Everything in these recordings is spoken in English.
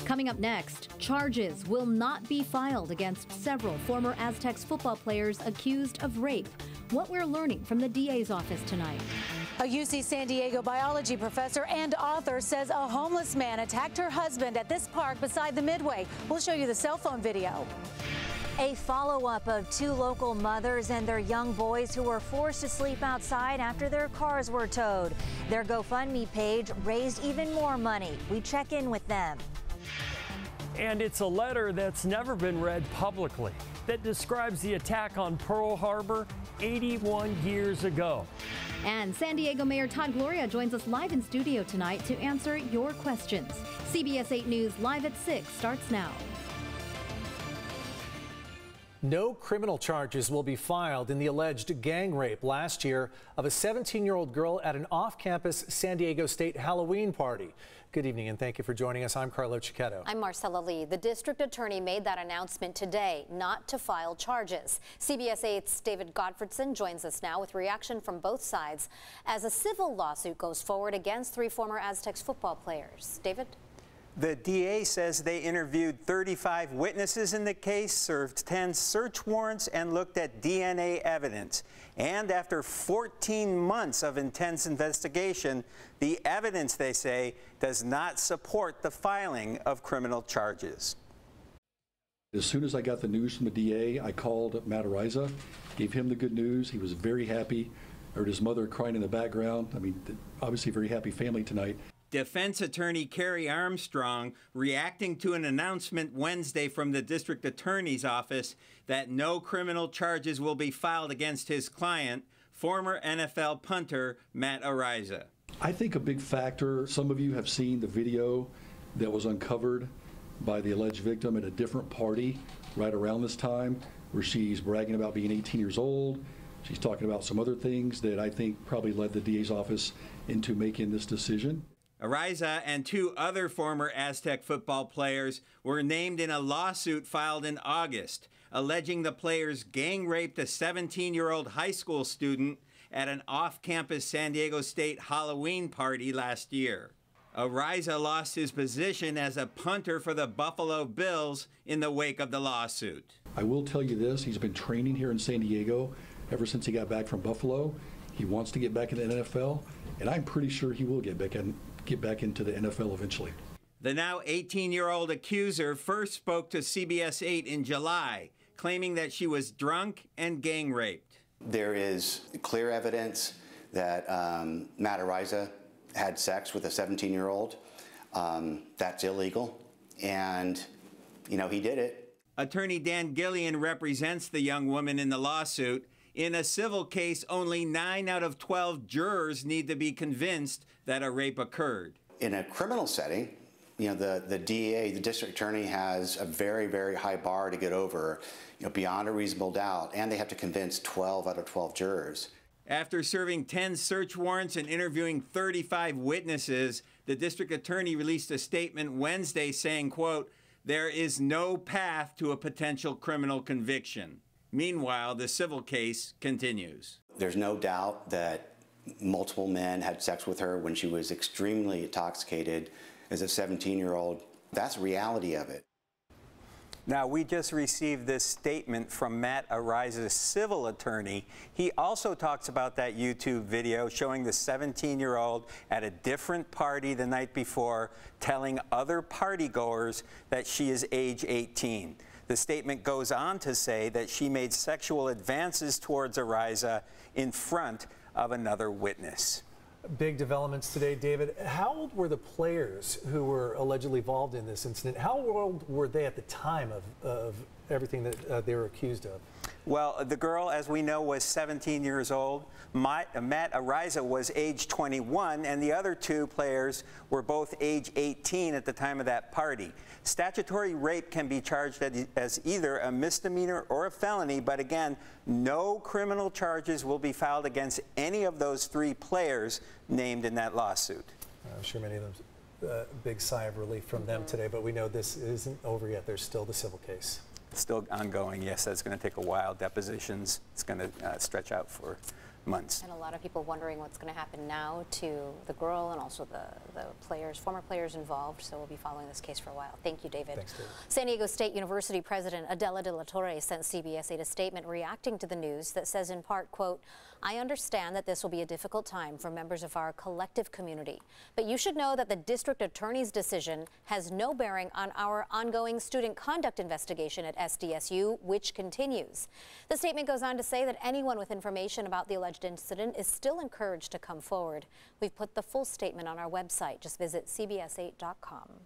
Coming up next, charges will not be filed against several former Aztecs football players accused of rape. What we're learning from the DA's office tonight. A UC San Diego biology professor and author says a homeless man attacked her husband at this park beside the Midway. We'll show you the cell phone video. A follow-up of two local mothers and their young boys who were forced to sleep outside after their cars were towed. Their GoFundMe page raised even more money. We check in with them. And it's a letter that's never been read publicly that describes the attack on Pearl Harbor 81 years ago. And San Diego Mayor Todd Gloria joins us live in studio tonight to answer your questions. CBS 8 News Live at 6 starts now. No criminal charges will be filed in the alleged gang rape last year of a 17-year-old girl at an off-campus San Diego State Halloween party. Good evening and thank you for joining us. I'm Carlo Cicchetto. I'm Marcella Lee. The district attorney made that announcement today, not to file charges. CBS 8's David Gottfredson joins us now with reaction from both sides as a civil lawsuit goes forward against three former Aztecs football players. David? The DA says they interviewed 35 witnesses in the case, served 10 search warrants, and looked at DNA evidence. And after 14 months of intense investigation, the evidence, they say, does not support the filing of criminal charges. As soon as I got the news from the DA, I called Matt Ariza, gave him the good news. He was very happy. I heard his mother crying in the background. I mean, obviously a very happy family tonight. Defense attorney Carrie Armstrong reacting to an announcement Wednesday from the district attorney's office that no criminal charges will be filed against his client, former NFL punter Matt Ariza. I think a big factor, some of you have seen the video that was uncovered by the alleged victim at a different party right around this time, where she's bragging about being 18 years old. She's talking about some other things that I think probably led the DA's office into making this decision. Ariza and two other former Aztec football players were named in a lawsuit filed in August, alleging the players gang raped a 17-year-old high school student at an off-campus San Diego State Halloween party last year. Ariza lost his position as a punter for the Buffalo Bills in the wake of the lawsuit. I will tell you this, he's been training here in San Diego ever since he got back from Buffalo. He wants to get back in the NFL, and I'm pretty sure he will get back into the NFL eventually. The now 18-year-old accuser first spoke to CBS 8 in July, claiming that she was drunk and gang raped. There is clear evidence that Matt Ariza had sex with a 17-year-old. That's illegal, and, you know, he did it. Attorney Dan Gillian represents the young woman in the lawsuit. In a civil case, only 9 out of 12 jurors need to be convinced that a rape occurred. In a criminal setting, you know, the DA, the district attorney, has a very, very high bar to get over, you know, beyond a reasonable doubt, and they have to convince 12 out of 12 jurors. After serving 10 search warrants and interviewing 35 witnesses, the district attorney released a statement Wednesday saying, quote, "There is no path to a potential criminal conviction." Meanwhile, the civil case continues. There's no doubt that multiple men had sex with her when she was extremely intoxicated as a 17-year-old. That's the reality of it. Now, we just received this statement from Matt Ariza's civil attorney. He also talks about that YouTube video showing the 17-year-old at a different party the night before telling other partygoers that she is age 18. The statement goes on to say that she made sexual advances towards Ariza in front of another witness. Big developments today, David. How old were the players who were allegedly involved in this incident? How old were they at the time of everything that they were accused of? Well, the girl, as we know, was 17 years old. Matt Ariza was age 21, and the other two players were both age 18 at the time of that party. Statutory rape can be charged as either a misdemeanor or a felony, but again, no criminal charges will be filed against any of those three players named in that lawsuit. I'm sure many of them, big sigh of relief from them today, but we know this isn't over yet. There's still the civil case. Still ongoing, yes. That's going to take a while. Depositions, it's going to stretch out for months. And a lot of people wondering what's going to happen now to the girl and also the players, former players involved. So we'll be following this case for a while. Thank you, David. Thanks, David. San Diego State University President Adela de la Torre sent CBS 8 a statement reacting to the news that says in part, quote, "I understand that this will be a difficult time for members of our collective community, but you should know that the district attorney's decision has no bearing on our ongoing student conduct investigation at SDSU, which continues." The statement goes on to say that anyone with information about the alleged incident is still encouraged to come forward. We've put the full statement on our website. Just visit cbs8.com.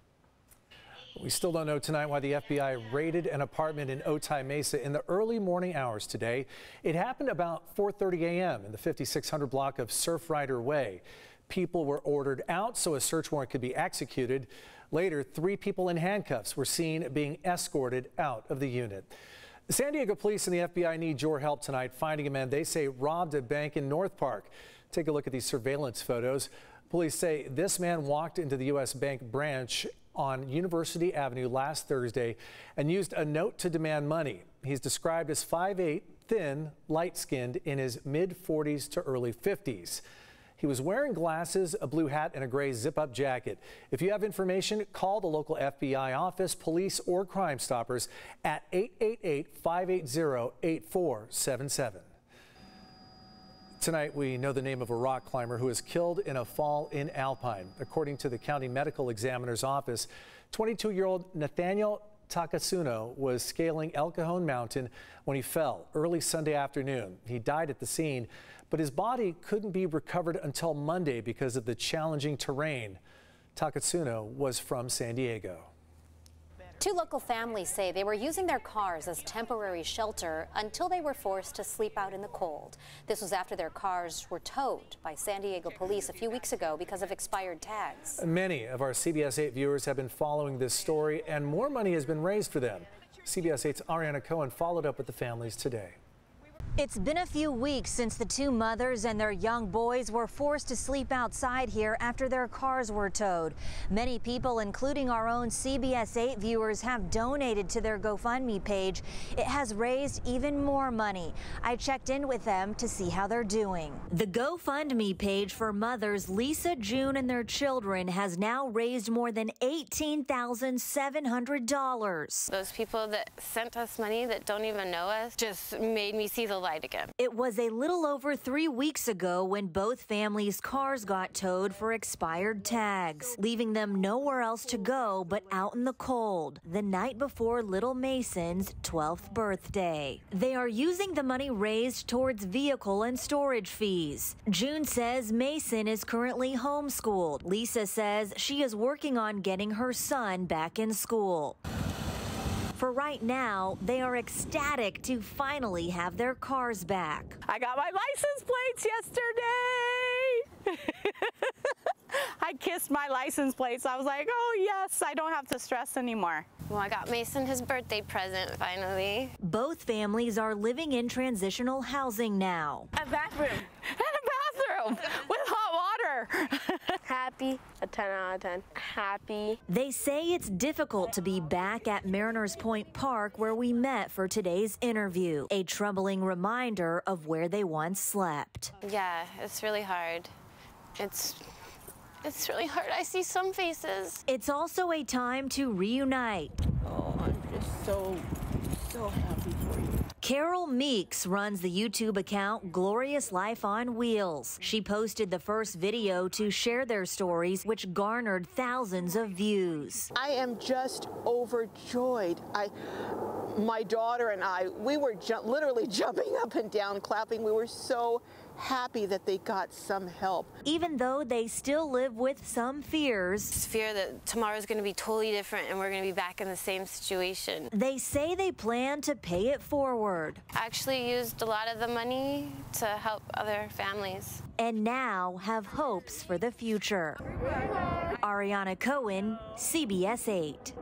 We still don't know tonight why the FBI raided an apartment in Otay Mesa in the early morning hours today. It happened about 4:30 a.m. in the 5600 block of Surfrider Way. People were ordered out so a search warrant could be executed. Later, 3 people in handcuffs were seen being escorted out of the unit. The San Diego police and the FBI need your help tonight finding a man they say robbed a bank in North Park. Take a look at these surveillance photos. Police say this man walked into the U.S. Bank branch on University Avenue last Thursday and used a note to demand money. He's described as 5'8", thin, light-skinned, in his mid-40s to early 50s. He was wearing glasses, a blue hat, and a gray zip-up jacket. If you have information, call the local FBI office, police, or Crime Stoppers at 888-580-8477. Tonight, we know the name of a rock climber who was killed in a fall in Alpine. According to the county medical examiner's office, 22-year-old Nathaniel Takasuno was scaling El Cajon Mountain when he fell early Sunday afternoon. He died at the scene, but his body couldn't be recovered until Monday because of the challenging terrain. Takasuno was from San Diego. 2 local families say they were using their cars as temporary shelter until they were forced to sleep out in the cold. This was after their cars were towed by San Diego police a few weeks ago because of expired tags. Many of our CBS 8 viewers have been following this story, and more money has been raised for them. CBS 8's Ariana Cohen followed up with the families today. It's been a few weeks since the 2 mothers and their young boys were forced to sleep outside here after their cars were towed. Many people, including our own CBS 8 viewers, have donated to their GoFundMe page. It has raised even more money. I checked in with them to see how they're doing. The GoFundMe page for mothers Lisa, June, and their children has now raised more than $18,700. Those people that sent us money that don't even know us just made me see the light again. It was a little over 3 weeks ago when both families' cars got towed for expired tags, leaving them nowhere else to go but out in the cold the night before little Mason's 12th birthday. They are using the money raised towards vehicle and storage fees. June says Mason is currently homeschooled. Lisa says she is working on getting her son back in school. For right now, they are ecstatic to finally have their cars back. I got my license plates yesterday. I kissed my license plates. I was like, oh yes, I don't have to stress anymore. Well, I got Mason his birthday present finally. Both families are living in transitional housing now. A bathroom. And a bathroom with hot water. Happy, a 10 out of 10. Happy. They say it's difficult to be back at Mariners Point Park where we met for today's interview. A troubling reminder of where they once slept. Yeah, it's really hard. It's really hard. I see some faces. It's also a time to reunite. Oh, I'm just so happy for you. Carol Meeks runs the YouTube account Glorious Life on Wheels. She posted the first video to share their stories, which garnered thousands of views. I am just overjoyed. My daughter and I, we were literally jumping up and down, clapping. We were so happy that they got some help. Even though they still live with some fears. Fear that tomorrow's going to be totally different and we're going to be back in the same situation. They say they plan to pay it forward. I actually used a lot of the money to help other families. And now have hopes for the future. Ariana Cohen, CBS 8.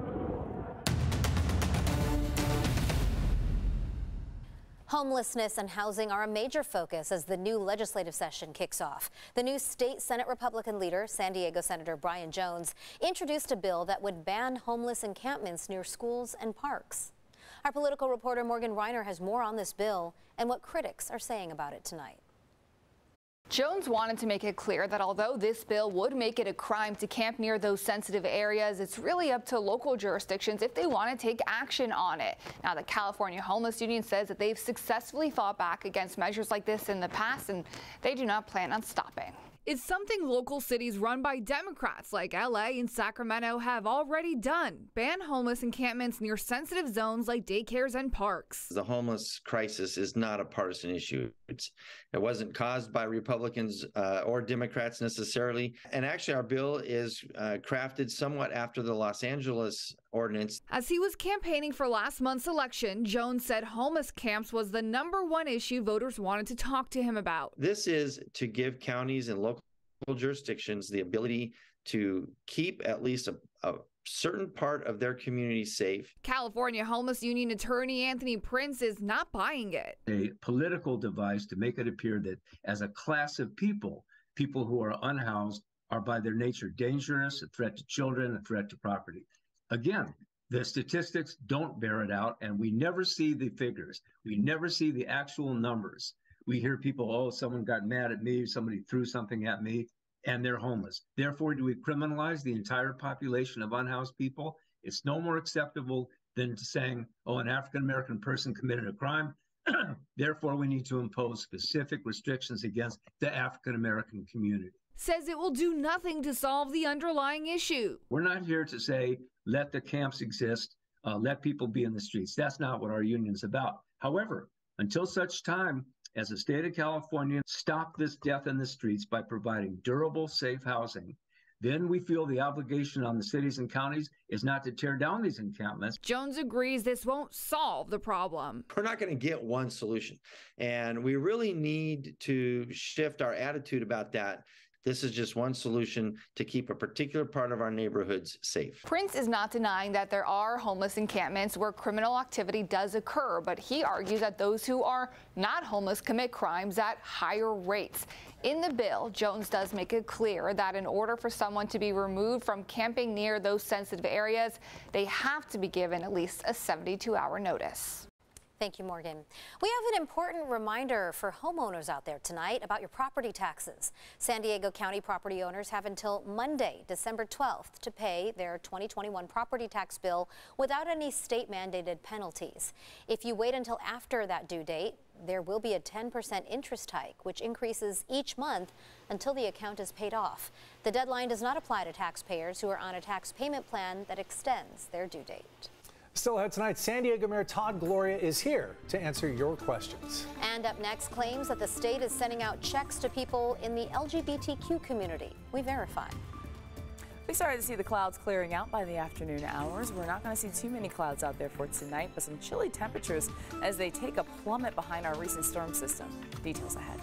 Homelessness and housing are a major focus as the new legislative session kicks off. The new state Senate Republican leader, San Diego Senator Brian Jones, introduced a bill that would ban homeless encampments near schools and parks. Our political reporter Morgan Reiner has more on this bill and what critics are saying about it tonight. Jones wanted to make it clear that although this bill would make it a crime to camp near those sensitive areas, it's really up to local jurisdictions if they want to take action on it. Now, the California Homeless Union says that they've successfully fought back against measures like this in the past, and they do not plan on stopping. It's something local cities run by Democrats like LA and Sacramento have already done. Ban homeless encampments near sensitive zones like daycares and parks. The homeless crisis is not a partisan issue. It wasn't caused by Republicans or Democrats necessarily. And actually, our bill is crafted somewhat after the Los Angeles ordinance. As he was campaigning for last month's election, Jones said homeless camps was the #1 issue voters wanted to talk to him about. This is to give counties and local jurisdictions the ability to keep at least a certain part of their community safe. California Homeless Union attorney Anthony Prince is not buying it. A political device to make it appear that as a class of people who are unhoused are by their nature dangerous, a threat to children, a threat to property. Again, the statistics don't bear it out, and we never see the figures. We never see the actual numbers. We hear people, oh, someone got mad at me, somebody threw something at me, and they're homeless. Therefore, do we criminalize the entire population of unhoused people? It's no more acceptable than saying, oh, an African-American person committed a crime. Therefore, we need to impose specific restrictions against the African-American community. Says it will do nothing to solve the underlying issue. We're not here to say, let the camps exist, let people be in the streets. That's not what our union's about. However, until such time as the state of California stop this death in the streets by providing durable, safe housing, then we feel the obligation on the cities and counties is not to tear down these encampments. Jones agrees this won't solve the problem. We're not going to get one solution, and we really need to shift our attitude about that. This is just one solution to keep a particular part of our neighborhoods safe. Prince is not denying that there are homeless encampments where criminal activity does occur, but he argues that those who are not homeless commit crimes at higher rates. In the bill, Jones does make it clear that in order for someone to be removed from camping near those sensitive areas, they have to be given at least a 72-hour notice. Thank you, Morgan. We have an important reminder for homeowners out there tonight about your property taxes. San Diego County property owners have until Monday, December 12th, to pay their 2021 property tax bill without any state-mandated penalties. If you wait until after that due date, there will be a 10% interest hike, which increases each month until the account is paid off. The deadline does not apply to taxpayers who are on a tax payment plan that extends their due date. Still ahead tonight, San Diego Mayor Todd Gloria is here to answer your questions. And up next, claims that the state is sending out checks to people in the LGBTQ community. We verify. We started to see the clouds clearing out by the afternoon hours. We're not going to see too many clouds out there for tonight, but some chilly temperatures as they take a plummet behind our recent storm system. Details ahead.